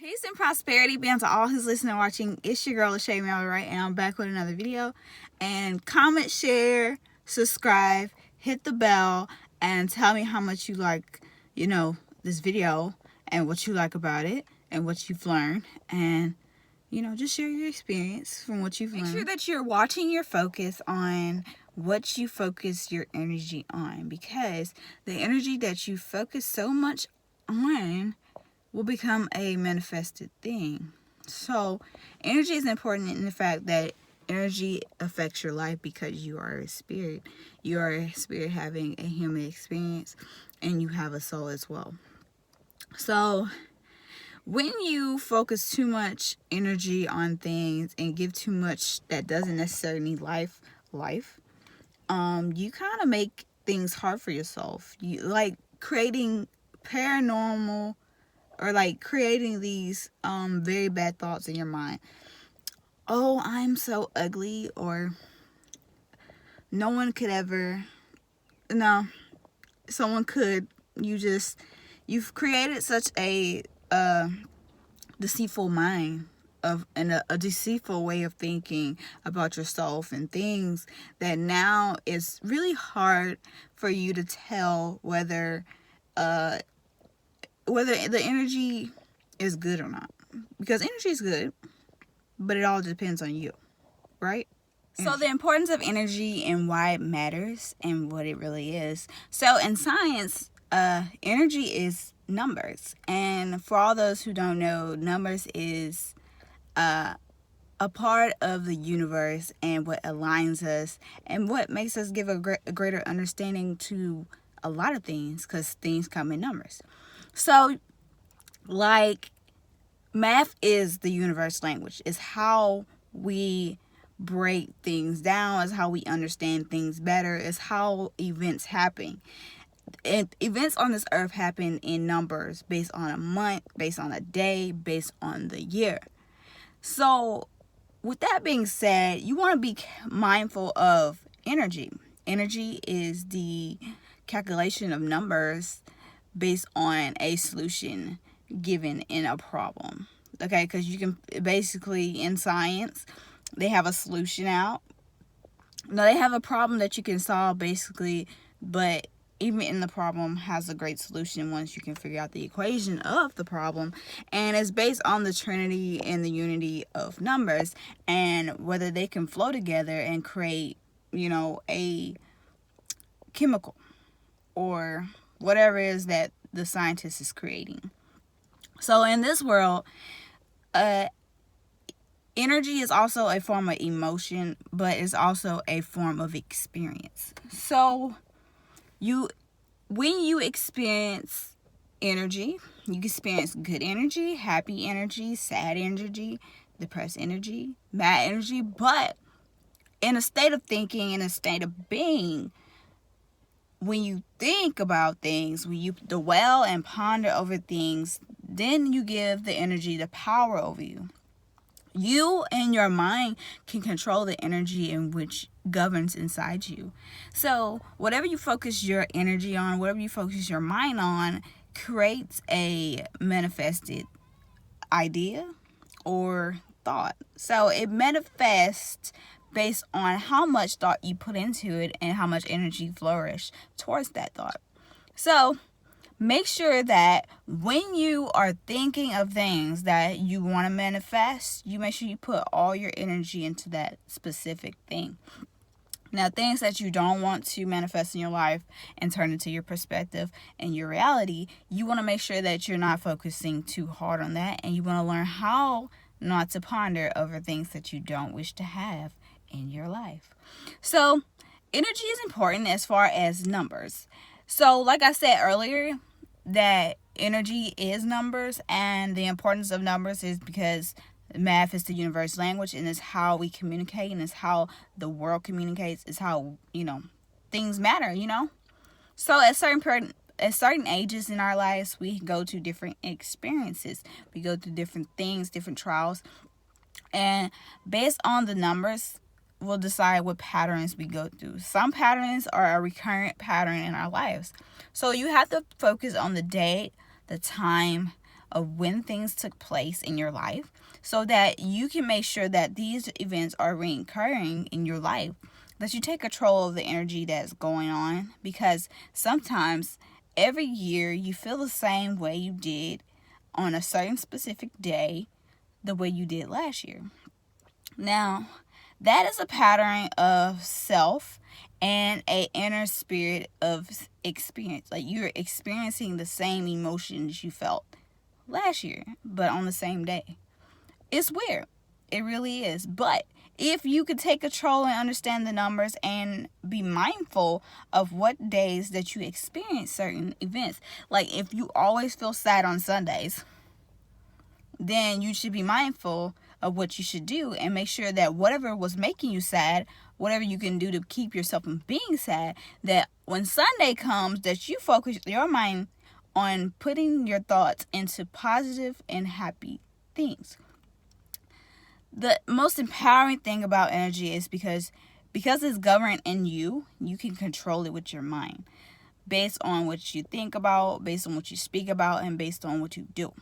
Peace and prosperity be unto all who's listening and watching. It's your girl, Shaeranea, right? And I'm back with another video. And comment, share, subscribe, hit the bell, and tell me how much you like, this video and what you like about it and what you've learned. And, just share your experience from what you've learned. Make sure that you're watching your focus on what you focus your energy on, because the energy that you focus so much on will become a manifested thing. So energy is important in the fact that energy affects your life because you are a spirit. You are a spirit having a human experience, and you have a soul as well. So when you focus too much energy on things and give too much that doesn't necessarily need life, you kind of make things hard for yourself. You like creating paranormal, or like creating these very bad thoughts in your mind. Oh, I'm so ugly, or no one could ever. No, someone could. You've created such a deceitful mind and a deceitful way of thinking about yourself and things, that now it's really hard for you to tell whether the energy is good or not. Because energy is good, but it all depends on you, right? So the importance of energy and why it matters and what it really is. So in science, energy is numbers. And for all those who don't know, numbers is a part of the universe and what aligns us and what makes us give a greater understanding to a lot of things, because things come in numbers. So, like, math is the universe language. It's how we break things down. It's how we understand things better. It's how events happen. And events on this earth happen in numbers, based on a month, based on a day, based on the year. So, with that being said, you want to be mindful of energy. Energy is the calculation of numbers based on a solution given in a problem. Okay, because you can basically, in science, they have a solution out. No, they have a problem that you can solve basically, but even in the problem has a great solution once you can figure out the equation of the problem. And it's based on the trinity and the unity of numbers, and whether they can flow together and create, a chemical or whatever it is that the scientist is creating. So in this world, energy is also a form of emotion, but it's also a form of experience. So when you experience energy, you experience good energy, happy energy, sad energy, depressed energy, mad energy, but in a state of thinking, in a state of being, when you think about things, when you dwell and ponder over things, then you give the energy the power over you. You and your mind can control the energy in which governs inside you. So whatever you focus your energy on, whatever you focus your mind on, creates a manifested idea or thought. So it manifests based on how much thought you put into it and how much energy flourished towards that thought. So make sure that when you are thinking of things that you want to manifest, you make sure you put all your energy into that specific thing. Now, things that you don't want to manifest in your life and turn into your perspective and your reality, you want to make sure that you're not focusing too hard on that, and you want to learn how not to ponder over things that you don't wish to have in your life. So energy is important as far as numbers. So like I said earlier, that energy is numbers, and the importance of numbers is because math is the universe language, and it's how we communicate, and it's how the world communicates. It's how things matter. So at certain ages in our lives, we go to different experiences. We go through different things, different trials, and based on the numbers, we'll decide what patterns we go through. Some patterns are a recurrent pattern in our lives. So you have to focus on the date, the time, of when things took place in your life so that you can make sure that these events are recurring in your life, that you take control of the energy that's going on, because sometimes every year you feel the same way you did on a certain specific day the way you did last year. Now, that is a pattern of self and a inner spirit of experience. Like, you're experiencing the same emotions you felt last year, but on the same day. It's weird. It really is. But if you could take control and understand the numbers and be mindful of what days that you experience certain events, like if you always feel sad on Sundays, then you should be mindful of what you should do and make sure that whatever was making you sad, whatever you can do to keep yourself from being sad, that when Sunday comes, that you focus your mind on putting your thoughts into positive and happy things. The most empowering thing about energy is because it's governed in you, you can control it with your mind, based on what you think about, based on what you speak about, and based on what you do.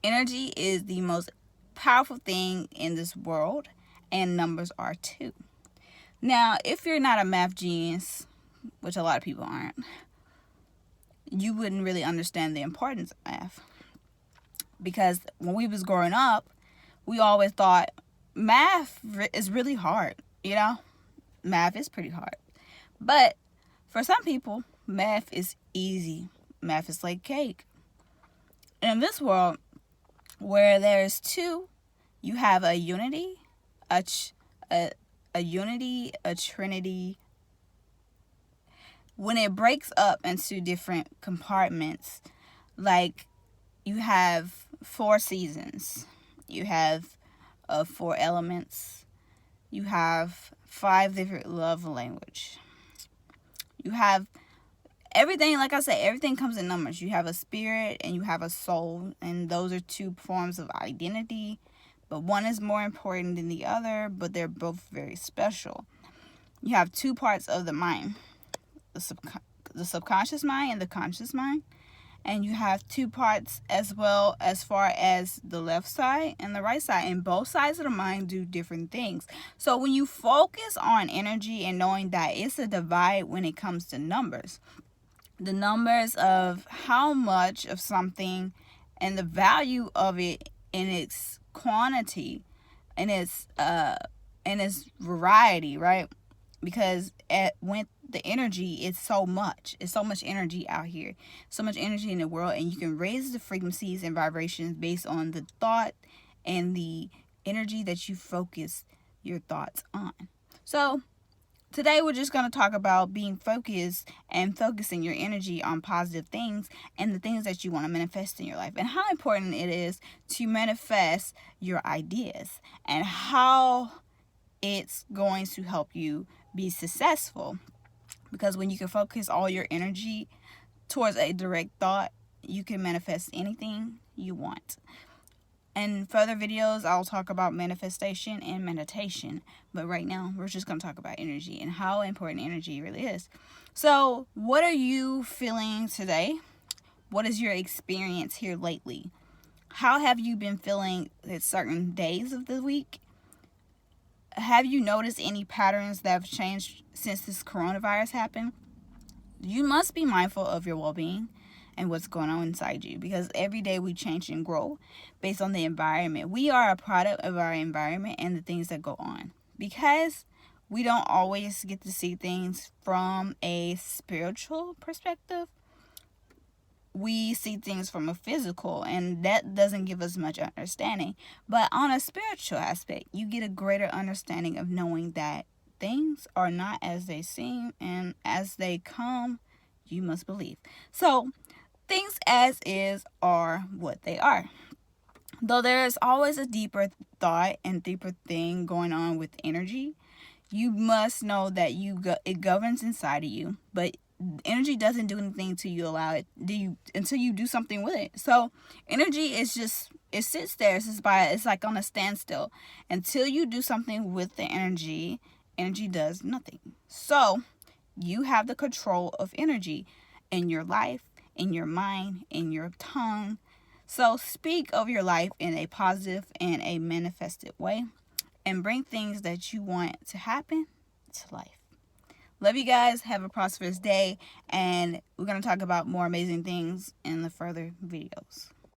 Energy is the most powerful thing in this world, and numbers are too. Now, if you're not a math genius, which a lot of people aren't, you wouldn't really understand the importance of math. Because when we was growing up, we always thought math is really hard, Math is pretty hard. But for some people, math is easy. Math is like cake. In this world, where there's two, you have a unity, a unity, a trinity. When it breaks up into different compartments, like you have 4 seasons, you have 4 elements, you have 5 different love language. You have everything, like I said, everything comes in numbers. You have a spirit and you have a soul, and those are 2 forms of identity, but one is more important than the other, but they're both very special. You have 2 parts of the mind, the subconscious mind and the conscious mind, and you have 2 parts as well, as far as the left side and the right side, and both sides of the mind do different things. So when you focus on energy and knowing that it's a divide when it comes to numbers, the numbers of how much of something and the value of it in its quantity and its variety, right? Because when the energy, it's so much energy out here, so much energy in the world, and you can raise the frequencies and vibrations based on the thought and the energy that you focus your thoughts on. So today we're just going to talk about being focused and focusing your energy on positive things and the things that you want to manifest in your life, and how important it is to manifest your ideas and how it's going to help you be successful. Because when you can focus all your energy towards a direct thought, you can manifest anything you want. In further videos, I'll talk about manifestation and meditation. But right now, we're just going to talk about energy and how important energy really is. So, what are you feeling today? What is your experience here lately? How have you been feeling at certain days of the week? Have you noticed any patterns that have changed since this coronavirus happened? You must be mindful of your well-being and what's going on inside you, because every day we change and grow based on the environment. We are a product of our environment and the things that go on. Because we don't always get to see things from a spiritual perspective, we see things from a physical, and that doesn't give us much understanding. But on a spiritual aspect, you get a greater understanding of knowing that things are not as they seem, and as they come, you must believe. So things as is are what they are. Though there is always a deeper thought and deeper thing going on with energy, you must know that it governs inside of you, but energy doesn't do anything till you allow it, until you do something with it. So energy is just, it sits there. It's like on a standstill. Until you do something with the energy does nothing. So you have the control of energy in your life, in your mind, in your tongue. So speak of your life in a positive and a manifested way, and bring things that you want to happen to life. Love you guys. Have a prosperous day. And we're going to talk about more amazing things in the further videos.